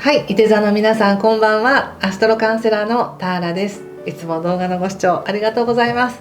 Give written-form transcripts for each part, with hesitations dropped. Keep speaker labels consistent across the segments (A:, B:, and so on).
A: はい、いて座の皆さんこんばんは。アストロカウンセラーのターラです。いつも動画のご視聴ありがとうございます。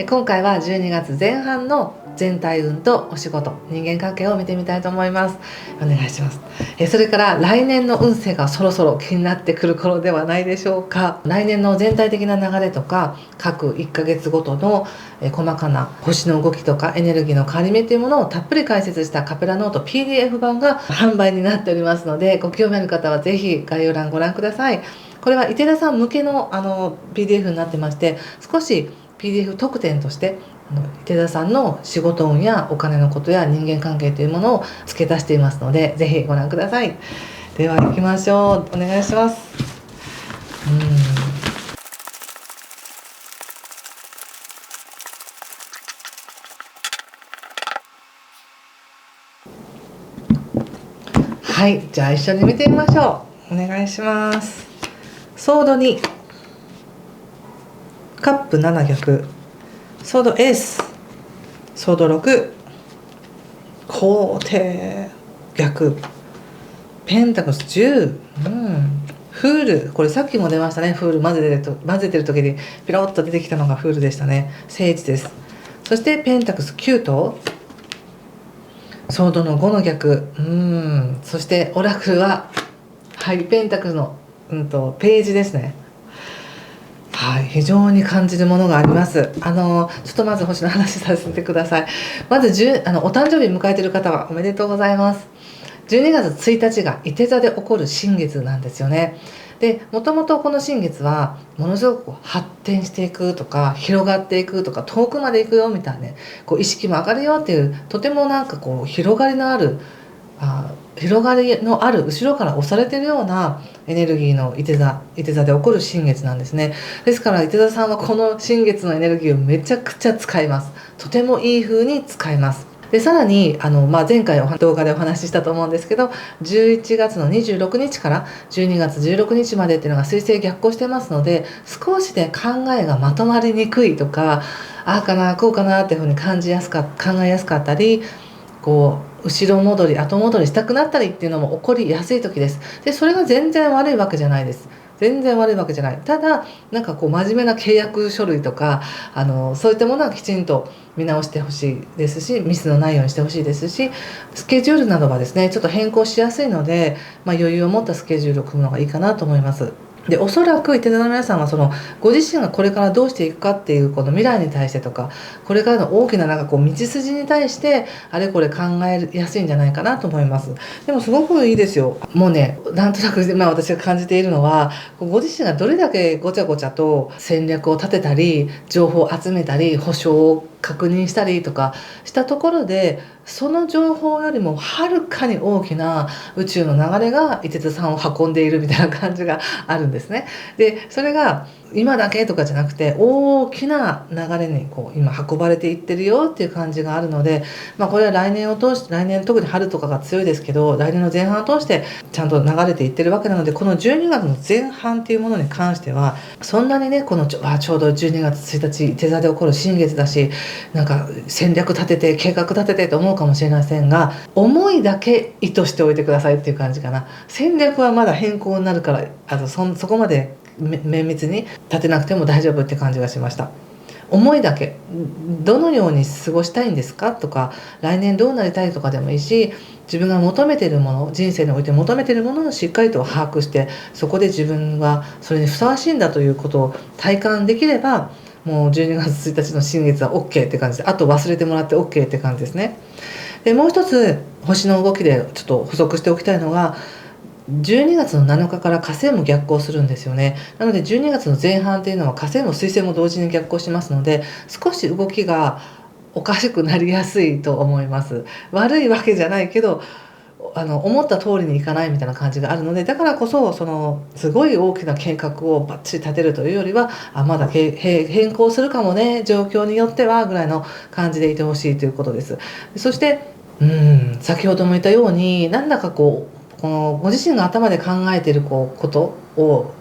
A: 今回は12月前半の全体運とお仕事、人間関係を見てみたいと思います。お願いします。それから来年の運勢がそろそろ気になってくる頃ではないでしょうか。来年の全体的な流れとか、各1ヶ月ごとの細かな星の動きとかエネルギーの変わり目というものをたっぷり解説したカペラノート PDF 版が販売になっておりますので、ご興味ある方はぜひ概要欄ご覧ください。これは池田さん向けのPDF になってまして、少し PDF 特典として池田さんの仕事運やお金のことや人間関係というものを付け足していますので、ぜひご覧ください。では行きましょう。お願いします。はい、じゃあ一緒に見てみましょう。お願いします。ソード2、カップ7逆、ソードエース、ソード6、皇帝逆、ペンタクルス10、フール、これさっきも出ましたね。フール混ぜてる時にピロッと出てきたのがフールでしたね。聖地です。そしてペンタクルス9とソードの5の逆、そしてオラクルは、はい、ペンタクルの、ページですね。はい、非常に感じるものがあります。ちょっとまず星の話させてください。まずお誕生日迎えている方はおめでとうございます。12月1日がいて座で起こる新月なんですよね。で、もともとこの新月はものすごく発展していくとか広がっていくとか遠くまで行くよみたいなね、意識も上がるよっていう、とても広がりのある後ろから押されているようなエネルギーのいて座で起こる新月なんですね。ですからいて座さんはこの新月のエネルギーをめちゃくちゃ使います。とてもいい風に使います。でさらに前回動画でお話ししたと思うんですけど、11月の26日から12月16日までっていうのが水星逆行してますので、少し考えがまとまりにくいとか、ああかなこうかなっていうふうに考えやすかったり、後戻りしたくなったりっていうのも起こりやすい時です。でそれが全然悪いわけじゃないです。全然悪いわけじゃない。ただ真面目な契約書類とかそういったものはきちんと見直してほしいですし、ミスのないようにしてほしいですし、スケジュールなどはですねちょっと変更しやすいので、余裕を持ったスケジュールを組むのがいいかなと思います。でおそらくいて座の皆さんはご自身がこれからどうしていくかっていうこの未来に対してとか、これからの大きな道筋に対してあれこれ考えやすいんじゃないかなと思います。でもすごくいいですよ。もうね、なんとなく私が感じているのは、ご自身がどれだけごちゃごちゃと戦略を立てたり情報を集めたり保証を確認したりとかしたところで、その情報よりもはるかに大きな宇宙の流れがいて座さんを運んでいるみたいな感じがあるんですね。でそれが今だけとかじゃなくて大きな流れに今運ばれていってるよっていう感じがあるので、これは来年特に春とかが強いですけど、来年の前半を通してちゃんと流れていってるわけなので、この12月の前半っていうものに関してはそんなにね、ちょうど12月1日手座で起こる新月だし、戦略立てて計画立ててと思うかもしれませんが、思いだけ意図しておいてくださいっていう感じかな。戦略はまだ変更になるから、そこまで綿密に立てなくても大丈夫って感じがしました。思いだけ、どのように過ごしたいんですかとか、来年どうなりたいとかでもいいし、自分が求めているもの、人生において求めているものをしっかりと把握して、そこで自分はそれにふさわしいんだということを体感できれば、もう12月1日の新月は OK って感じで、あと忘れてもらって OK って感じですね。でもう一つ星の動きでちょっと補足しておきたいのが、12月の7日から火星も逆行するんですよね。なので12月の前半っていうのは火星も水星も同時に逆行しますので、少し動きがおかしくなりやすいと思います。悪いわけじゃないけど思った通りにいかないみたいな感じがあるので、だからこそすごい大きな計画をバッチリ立てるというよりは、まだ変更するかもね、状況によってはぐらいの感じでいてほしいということです。そして先ほども言ったように、なんだかこのご自身が頭で考えていることを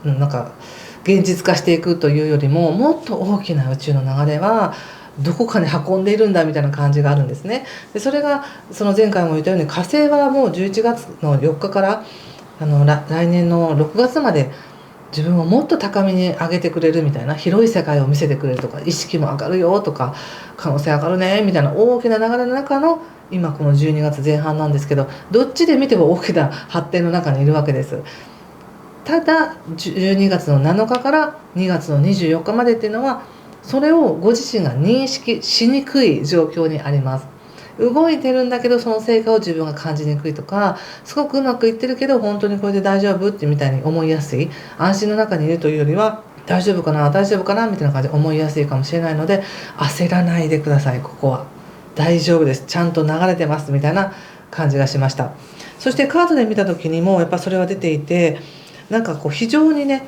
A: 現実化していくというよりも、もっと大きな宇宙の流れはどこかに運んでいるんだみたいな感じがあるんですね。でそれが前回も言ったように、火星はもう11月の4日から来年の6月まで自分をもっと高みに上げてくれるみたいな、広い世界を見せてくれるとか、意識も上がるよとか、可能性上がるねみたいな大きな流れの中の今この12月前半なんですけど、どっちで見ても大きな発展の中にいるわけです。ただ12月の7日から2月の24日までっていうのは、それをご自身が認識しにくい状況にあります。動いてるんだけどその成果を自分が感じにくいとか、すごくうまくいってるけど本当にこれで大丈夫ってみたいに思いやすい、安心の中にいるというよりは大丈夫かな大丈夫かなみたいな感じで思いやすいかもしれないので、焦らないでください。ここは大丈夫です、ちゃんと流れてますみたいな感じがしました。そしてカードで見た時にもやっぱそれは出ていて、なんかこう非常にね、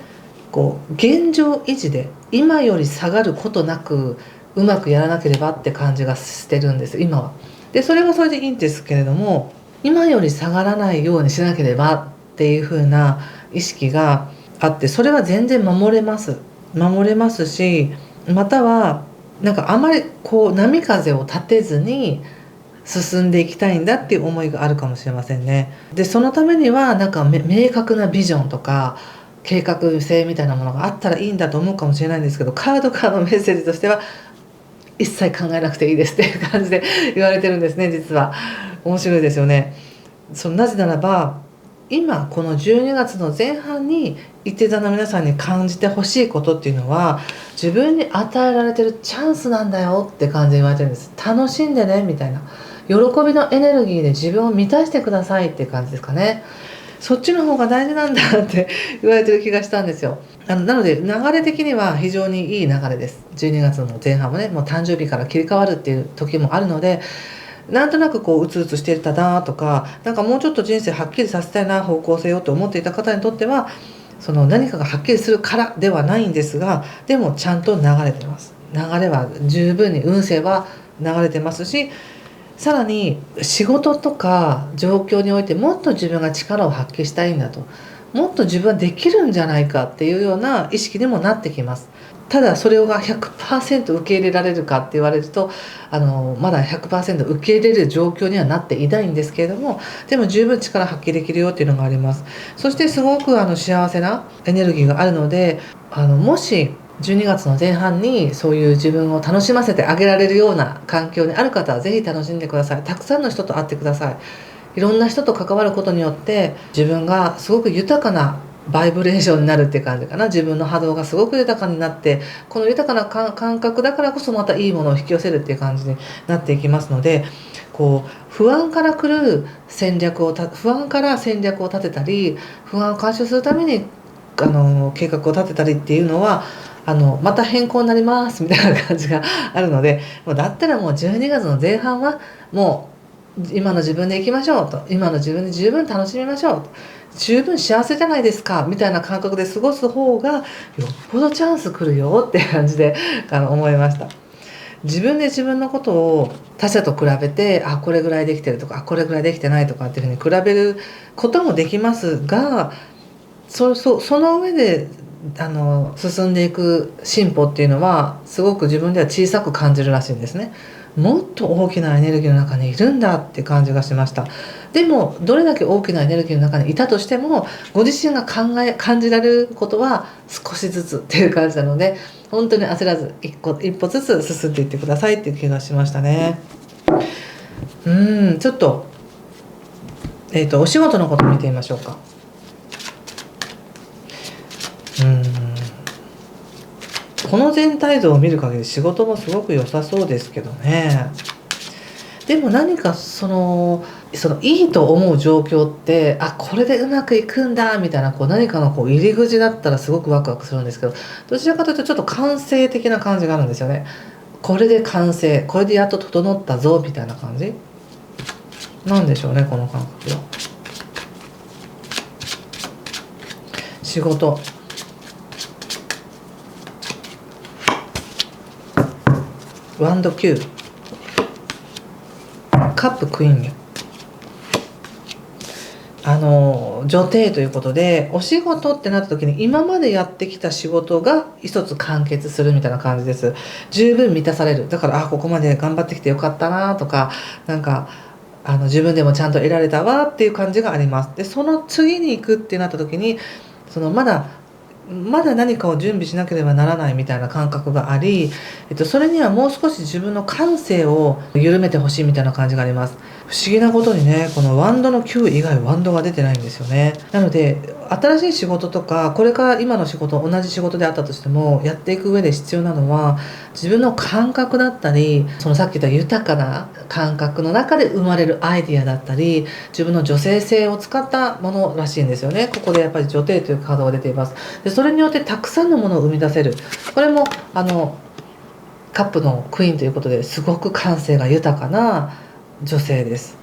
A: こう現状維持で今より下がることなくうまくやらなければって感じがしてるんです、今は。でそれはそれでいいんですけれども、今より下がらないようにしなければっていう風な意識があって、それは全然守れますし、またはなんかあまりこう波風を立てずに進んでいきたいんだっていう思いがあるかもしれませんね。でそのためにはなんか明確なビジョンとか計画性みたいなものがあったらいいんだと思うかもしれないんですけど、カードからのメッセージとしては一切考えなくていいですっていう感じで言われてるんですね。実は面白いですよね。なぜならば今この12月の前半にいて座の皆さんに感じてほしいことっていうのは、自分に与えられてるチャンスなんだよって感じで言われてるんです。楽しんでねみたいな、喜びのエネルギーで自分を満たしてくださいっていう感じですかね。そっちの方が大事なんだって言われてる気がしたんですよ。なので流れ的には非常にいい流れです。12月の前半もね、もう誕生日から切り替わるっていう時もあるので、なんとなくこううつうつしてたなとか、なんかもうちょっと人生はっきりさせたいな、方向性をと思っていた方にとっては、その何かがはっきりするからではないんですが、でもちゃんと流れてます。流れは十分に運勢は流れてますし、さらに仕事とか状況においてもっと自分が力を発揮したいんだと、もっと自分はできるんじゃないかっていうような意識にもなってきます。ただそれが 100% 受け入れられるかって言われると、まだ 100% 受け入れる状況にはなっていないんですけれども、でも十分力発揮できるよっていうのがあります。そしてすごく幸せなエネルギーがあるので、もし12月の前半にそういう自分を楽しませてあげられるような環境にある方はぜひ楽しんでください。たくさんの人と会ってください。いろんな人と関わることによって自分がすごく豊かなバイブレーションになるっていう感じかな。自分の波動がすごく豊かになって、この豊かな感覚だからこそまたいいものを引き寄せるっていう感じになっていきますので、こう不安から来る不安から戦略を立てたり、不安を解消するために計画を立てたりっていうのはまた変更になりますみたいな感じがあるので、もうだったらもう12月の前半はもう今の自分でいきましょうと、今の自分で十分楽しみましょうと、十分幸せじゃないですかみたいな感覚で過ごす方がよっぽどチャンス来るよって感じで思いました。自分で自分のことを他者と比べて、これぐらいできてるとかこれぐらいできてないとかっていうふうに比べることもできますが、その上で進んでいく進歩っていうのはすごく自分では小さく感じるらしいんですね。もっと大きなエネルギーの中にいるんだって感じがしました。でもどれだけ大きなエネルギーの中にいたとしても、ご自身が感じられることは少しずつっていう感じなので、本当に焦らず一歩ずつ進んでいってくださいっていう気がしましたね。ちょっとお仕事のこと見てみましょうか。この全体像を見る限り仕事もすごく良さそうですけどね。でも何かそのいいと思う状況って、これでうまくいくんだみたいな何かの入り口だったらすごくワクワクするんですけど、どちらかというとちょっと完成的な感じがあるんですよね。これで完成、これでやっと整ったぞみたいな感じなんでしょうね、この感覚は。仕事、ワンド9、カップクイーン、女帝ということで、お仕事ってなった時に今までやってきた仕事が一つ完結するみたいな感じです。十分満たされる。だからここまで頑張ってきてよかったなとか、なんか自分でもちゃんと得られたわっていう感じがあります。でその次に行くってなった時にまだ何かを準備しなければならないみたいな感覚があり、それにはもう少し自分の感性を緩めてほしいみたいな感じがあります。不思議なことにね、このワンドの9以外ワンドが出てないんですよね。なので新しい仕事とか、これから今の仕事、同じ仕事であったとしてもやっていく上で必要なのは、自分の感覚だったり、そのさっき言った豊かな感覚の中で生まれるアイディアだったり、自分の女性性を使ったものらしいんですよね。ここでやっぱり女帝というカードが出ています。でそれによってたくさんのものを生み出せる。これもカップのクイーンということですごく感性が豊かな女性です。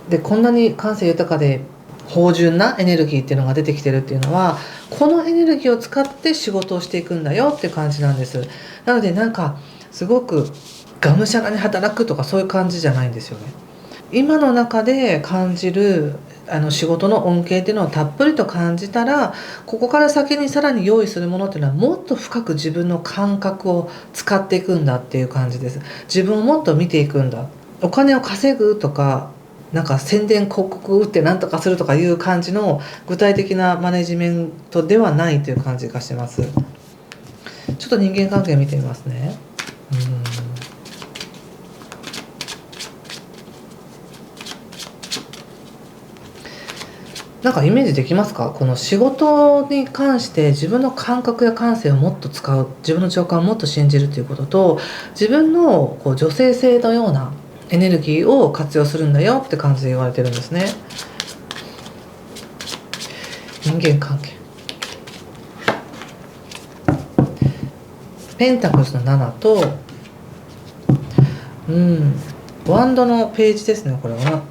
A: でこんなに感性豊かで芳醇なエネルギーっていうのが出てきてるっていうのは、このエネルギーを使って仕事をしていくんだよっていう感じなんです。なのでなんかすごくがむしゃらに働くとかそういう感じじゃないんですよね。今の中で感じる仕事の恩恵っていうのをたっぷりと感じたら、ここから先にさらに用意するものっていうのはもっと深く自分の感覚を使っていくんだっていう感じです。自分をもっと見ていくんだ。お金を稼ぐとか、なんか宣伝広告を打って何とかするとかいう感じの具体的なマネジメントではないという感じがします。ちょっと人間関係見てみますね。なんかイメージできますか？この仕事に関して自分の感覚や感性をもっと使う、自分の直感をもっと信じるということと、自分の女性性のようなエネルギーを活用するんだよって感じで言われてるんですね。人間関係、ペンタクルスの7とワンドのページですね、これは。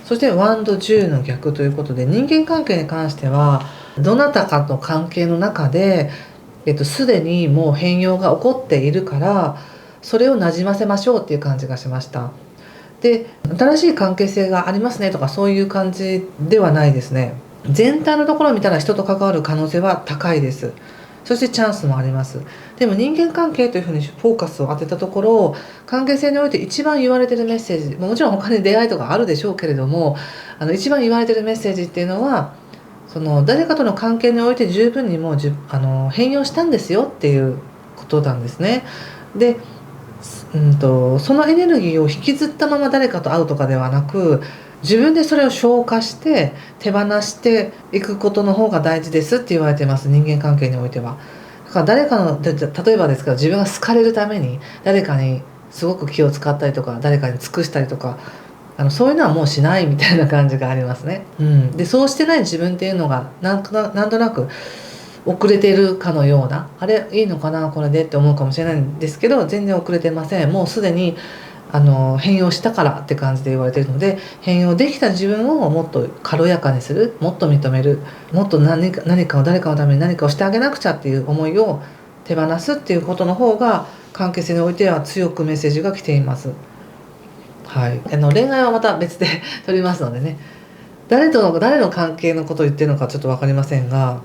A: そしてワンド10の逆ということで、人間関係に関してはどなたかと関係の中ですでにもう変容が起こっているから、それをなじませましょうっていう感じがしました。で新しい関係性がありますねとかそういう感じではないですね。全体のところを見たら人と関わる可能性は高いです。そしてチャンスもあります。でも人間関係というふうにフォーカスを当てたところ、関係性において一番言われてるメッセージ、もちろん他に出会いとかあるでしょうけれども、一番言われてるメッセージっていうのは、その誰かとの関係において十分にもう変容したんですよっていうことなんですね。でそのエネルギーを引きずったまま誰かと会うとかではなく、自分でそれを消化して手放していくことの方が大事ですって言われてます、人間関係においては。だから誰かの例えばですけど、自分が好かれるために誰かにすごく気を使ったりとか、誰かに尽くしたりとか、そういうのはもうしないみたいな感じがありますね。でそうしてない自分っていうのがなんとなく遅れているかのような、あれいいのかなこれでって思うかもしれないんですけど、全然遅れてません。もうすでに変容したからって感じで言われているので、変容できた自分をもっと軽やかにする、もっと認める、もっと何かを誰かのために何かをしてあげなくちゃっていう思いを手放すっていうことの方が関係性においては強くメッセージが来ています。はい、恋愛はまた別で取りますのでね、誰の関係のことを言ってるのかちょっと分かりませんが、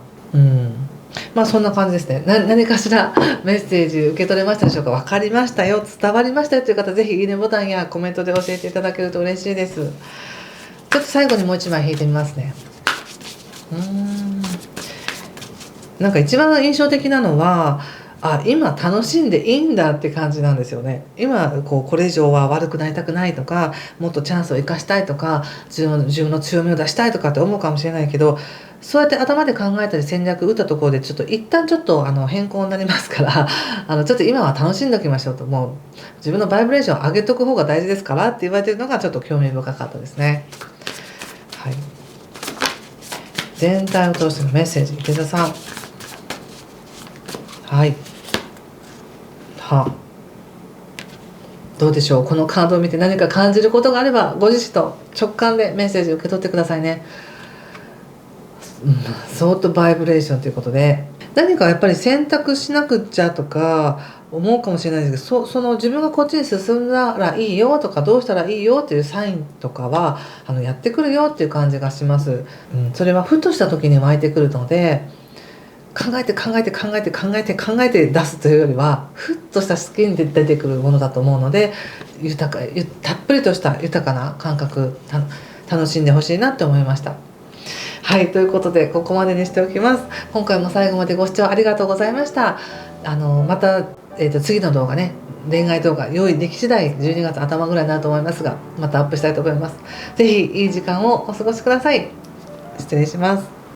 A: まあそんな感じですね。何かしらメッセージ受け取れましたでしょうか。分かりましたよ、伝わりましたよという方、ぜひいいねボタンやコメントで教えていただけると嬉しいです。ちょっと最後にもう一枚引いてみますね。なんか一番印象的なのは、今楽しんでいいんだって感じなんですよね。今これ以上は悪くなりたくないとか、もっとチャンスを生かしたいとか、自分の強みを出したいとかって思うかもしれないけど、そうやって頭で考えたり戦略打ったところでちょっと一旦ちょっと変更になりますからちょっと今は楽しんでおきましょうと、もう自分のバイブレーションを上げとく方が大事ですからって言われてるのがちょっと興味深かったですね。はい、全体を通してのメッセージ、池田さん。どうでしょう。このカードを見て何か感じることがあれば、ご自身と直感でメッセージを受け取ってくださいね。ソートバイブレーションということで、何かやっぱり選択しなくっちゃとか思うかもしれないですけど、その自分がこっちに進んだらいいよとか、どうしたらいいよっていうサインとかはやってくるよっていう感じがします。それはふとした時に湧いてくるので、考えて考えて考えて考えて考えて出すというよりはふっとした好きに出てくるものだと思うので、たっぷりとした豊かな感覚楽しんでほしいなって思いました。はい、ということでここまでにしておきます。今回も最後までご視聴ありがとうございました。また、次の動画ね、恋愛動画用意でき次第12月頭ぐらいになると思いますが、またアップしたいと思います。ぜひいい時間をお過ごしください。失礼します。